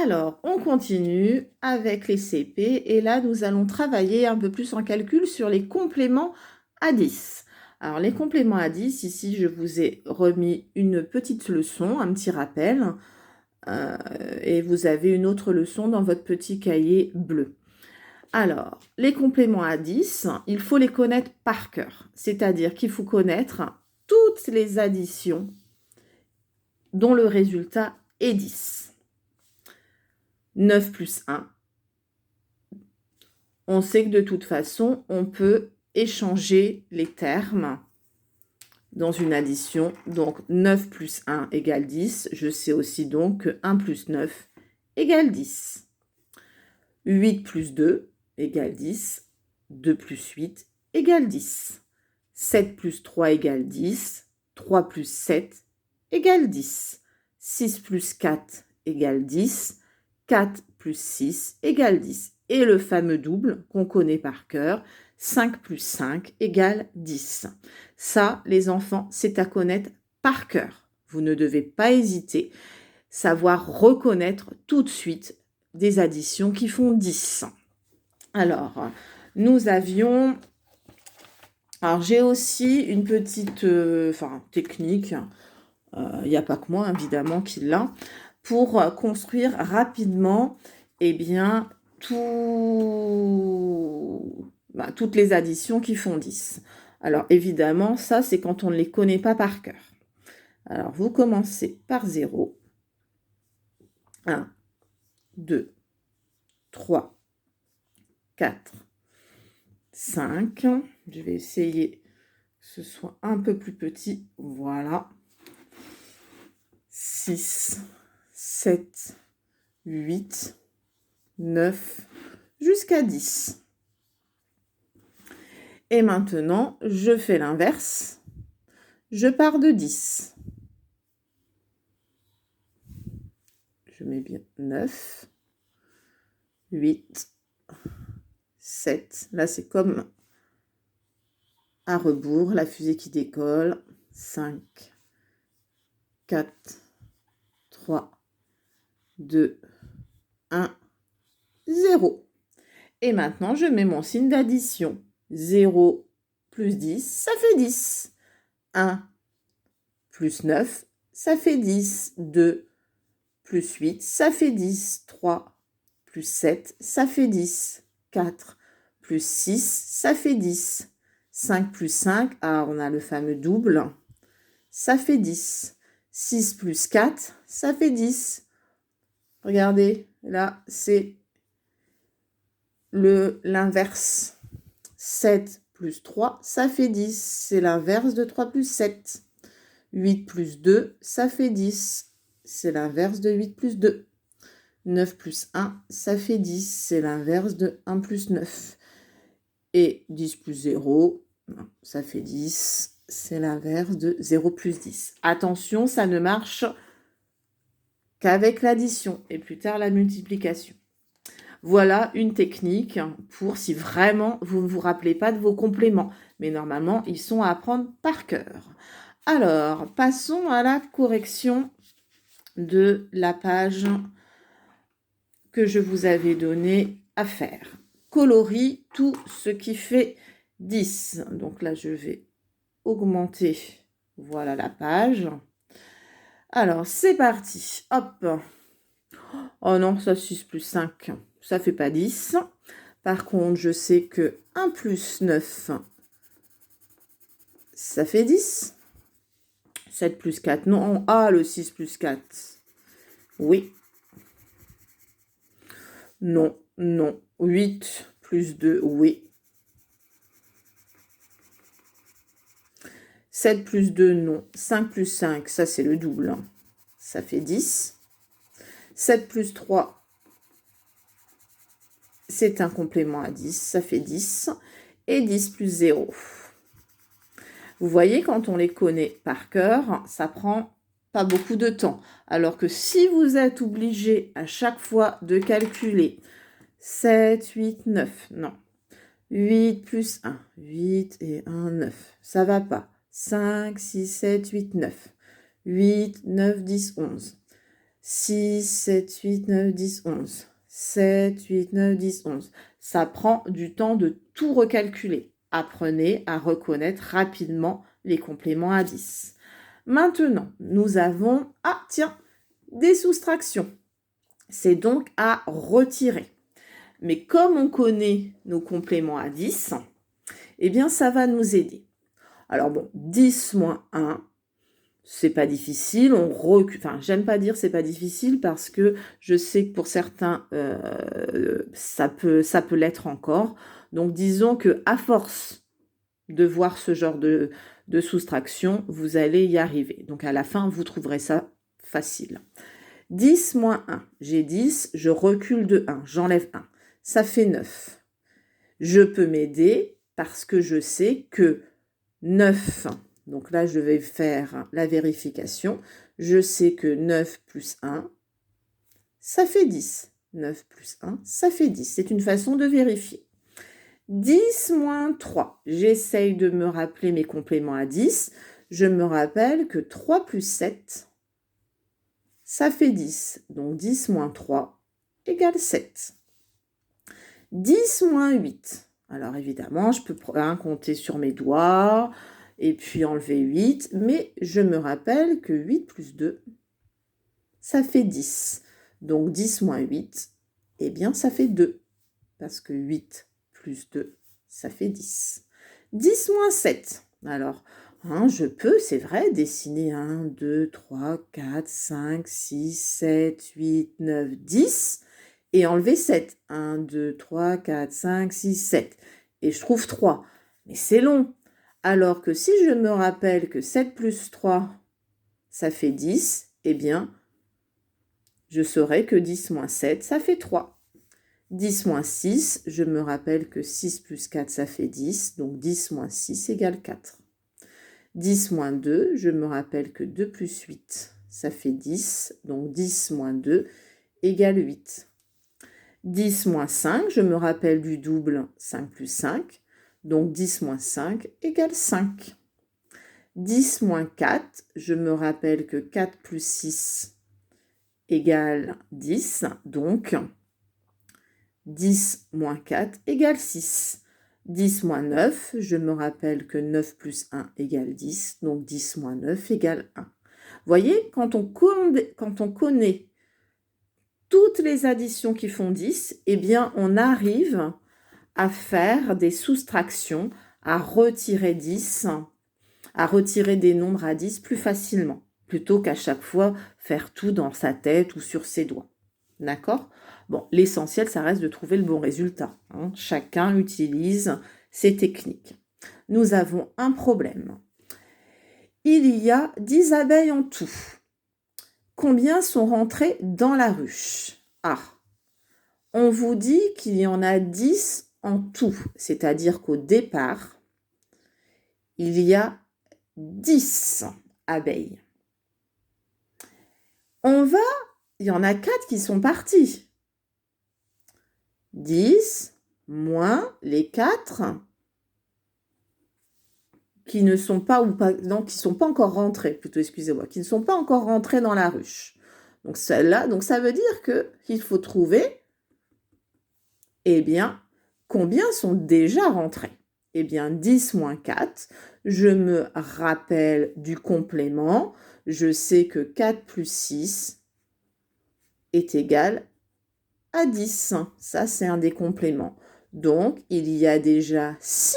Alors, on continue avec les CP et là, nous allons travailler un peu plus en calcul sur les compléments à 10. Alors, les compléments à 10, ici, je vous ai remis une petite leçon, un petit rappel, et vous avez une autre leçon dans votre petit cahier bleu. Alors, les compléments à 10, il faut les connaître par cœur, c'est-à-dire qu'il faut connaître toutes les additions dont le résultat est 10. 9 plus 1. On sait que de toute façon, on peut échanger les termes dans une addition. Donc, 9 plus 1 égale 10. Je sais aussi donc que 1 plus 9 égale 10. 8 plus 2 égale 10. 2 plus 8 égale 10. 7 plus 3 égale 10. 3 plus 7 égale 10. 6 plus 4 égale 10. 4 plus 6 égale 10. Et le fameux double qu'on connaît par cœur, 5 plus 5 égale 10. Ça, les enfants, c'est à connaître par cœur. Vous ne devez pas hésiter, savoir reconnaître tout de suite des additions qui font 10. Alors, nous avions... Alors, j'ai aussi une petite technique, il n'y a pas que moi, évidemment, qui l'a, pour construire rapidement, eh bien, toutes les additions qui font 10. Alors, évidemment, ça, c'est quand on ne les connaît pas par cœur. Alors, vous commencez par 0. 1, 2, 3, 4, 5. Je vais essayer que ce soit un peu plus petit. Voilà. 6, 7, 8, 9, jusqu'à 10. Et maintenant, je fais l'inverse. Je pars de 10. Je mets bien 9, 8, 7. Là, c'est comme à rebours, la fusée qui décolle. 5, 4, 3, 2, 1, 0. Et maintenant, je mets mon signe d'addition. 0 plus 10, ça fait 10. 1 plus 9, ça fait 10. 2 plus 8, ça fait 10. 3 plus 7, ça fait 10. 4 plus 6, ça fait 10. 5 plus 5, on a le fameux double, ça fait 10. 6 plus 4, ça fait 10. Regardez, là, c'est l'inverse. 7 plus 3, ça fait 10. C'est l'inverse de 3 plus 7. 8 plus 2, ça fait 10. C'est l'inverse de 8 plus 2. 9 plus 1, ça fait 10. C'est l'inverse de 1 plus 9. Et 10 plus 0, ça fait 10. C'est l'inverse de 0 plus 10. Attention, ça ne marche qu'avec l'addition et plus tard la multiplication. Voilà une technique pour si vraiment vous ne vous rappelez pas de vos compléments. Mais normalement, ils sont à apprendre par cœur. Alors, passons à la correction de la page que je vous avais donnée à faire. Colorie tout ce qui fait 10. Donc là, je vais augmenter, voilà la page. Alors, c'est parti. Hop. Oh non, ça 6 plus 5, ça fait pas 10. Par contre, je sais que 1 plus 9, ça fait 10. 7 plus 4, non. Ah, le 6 plus 4. Oui. Non, non. 8 plus 2, oui. 7 plus 2, non. 5 plus 5, ça c'est le double. Ça fait 10. 7 plus 3, c'est un complément à 10, ça fait 10. Et 10 plus 0. Vous voyez, quand on les connaît par cœur, ça prend pas beaucoup de temps. Alors que si vous êtes obligé à chaque fois de calculer 7, 8, 9, non. 8 plus 1, 8 et 1, 9. Ça va pas. 5, 6, 7, 8, 9. 8, 9, 10, 11. 6, 7, 8, 9, 10, 11. 7, 8, 9, 10, 11. Ça prend du temps de tout recalculer. Apprenez à reconnaître rapidement les compléments à 10. Maintenant, nous avons, ah tiens, des soustractions. C'est donc à retirer. Mais comme on connaît nos compléments à 10, eh bien ça va nous aider. Alors bon, 10 moins 1, c'est pas difficile, on recule. Enfin, j'aime pas dire c'est pas difficile parce que je sais que pour certains, ça peut l'être encore. Donc disons que à force de voir ce genre de soustraction, vous allez y arriver. Donc à la fin, vous trouverez ça facile. 10 moins 1, j'ai 10, je recule de 1, j'enlève 1. Ça fait 9. Je peux m'aider parce que je sais que 9, donc là je vais faire la vérification, je sais que 9 plus 1, ça fait 10. 9 plus 1, ça fait 10. C'est une façon de vérifier. 10 moins 3, j'essaye de me rappeler mes compléments à 10. Je me rappelle que 3 plus 7, ça fait 10. Donc 10 moins 3 égale 7. 10 moins 8. Alors évidemment, je peux compter sur mes doigts et puis enlever 8, mais je me rappelle que 8 plus 2, ça fait 10. Donc 10 moins 8, eh bien ça fait 2, parce que 8 plus 2, ça fait 10. 10 moins 7, alors je peux, c'est vrai, dessiner 1, 2, 3, 4, 5, 6, 7, 8, 9, 10 et enlever 7. 1, 2, 3, 4, 5, 6, 7. Et je trouve 3. Mais c'est long. Alors que si je me rappelle que 7 plus 3, ça fait 10, eh bien, je saurai que 10 moins 7, ça fait 3. 10 moins 6, je me rappelle que 6 plus 4, ça fait 10. Donc 10 moins 6 égale 4. 10 moins 2, je me rappelle que 2 plus 8, ça fait 10. Donc 10 moins 2 égale 8. 10 moins 5, je me rappelle du double 5 plus 5. Donc 10 moins 5 égale 5. 10 moins 4, je me rappelle que 4 plus 6 égale 10. Donc 10 moins 4 égale 6. 10 moins 9, je me rappelle que 9 plus 1 égale 10. Donc 10 moins 9 égale 1. Vous voyez, quand on connaît toutes les additions qui font 10, eh bien, on arrive à faire des soustractions, à retirer 10, à retirer des nombres à 10 plus facilement, plutôt qu'à chaque fois faire tout dans sa tête ou sur ses doigts. D'accord ? Bon, l'essentiel, ça reste de trouver le bon résultat. Chacun utilise ses techniques. Nous avons un problème. Il y a 10 abeilles en tout. Combien sont rentrées dans la ruche? Ah, on vous dit qu'il y en a 10 en tout, c'est-à-dire qu'au départ, il y a 10 abeilles. Il y en a 4 qui sont parties. 10 moins les 4 qui ne sont pas qui sont pas encore rentrées, plutôt excusez-moi, qui ne sont pas encore rentrées dans la ruche. Donc celle-là, donc ça veut dire qu'il faut trouver, eh bien, combien sont déjà rentrées? Eh bien, 10 moins 4, je me rappelle du complément, je sais que 4 plus 6 est égal à 10. Ça, c'est un des compléments. Donc, il y a déjà 6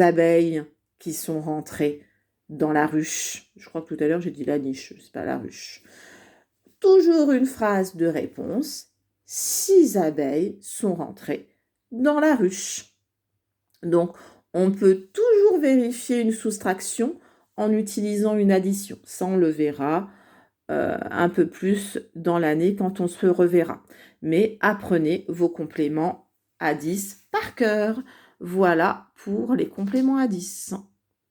abeilles qui sont rentrées dans la ruche. Je crois que tout à l'heure, j'ai dit la niche, c'est pas la ruche. Toujours une phrase de réponse. 6 abeilles sont rentrées dans la ruche. Donc, on peut toujours vérifier une soustraction en utilisant une addition. Ça, on le verra un peu plus dans l'année quand on se reverra. Mais apprenez vos compléments à 10 par cœur. Voilà pour les compléments à 10.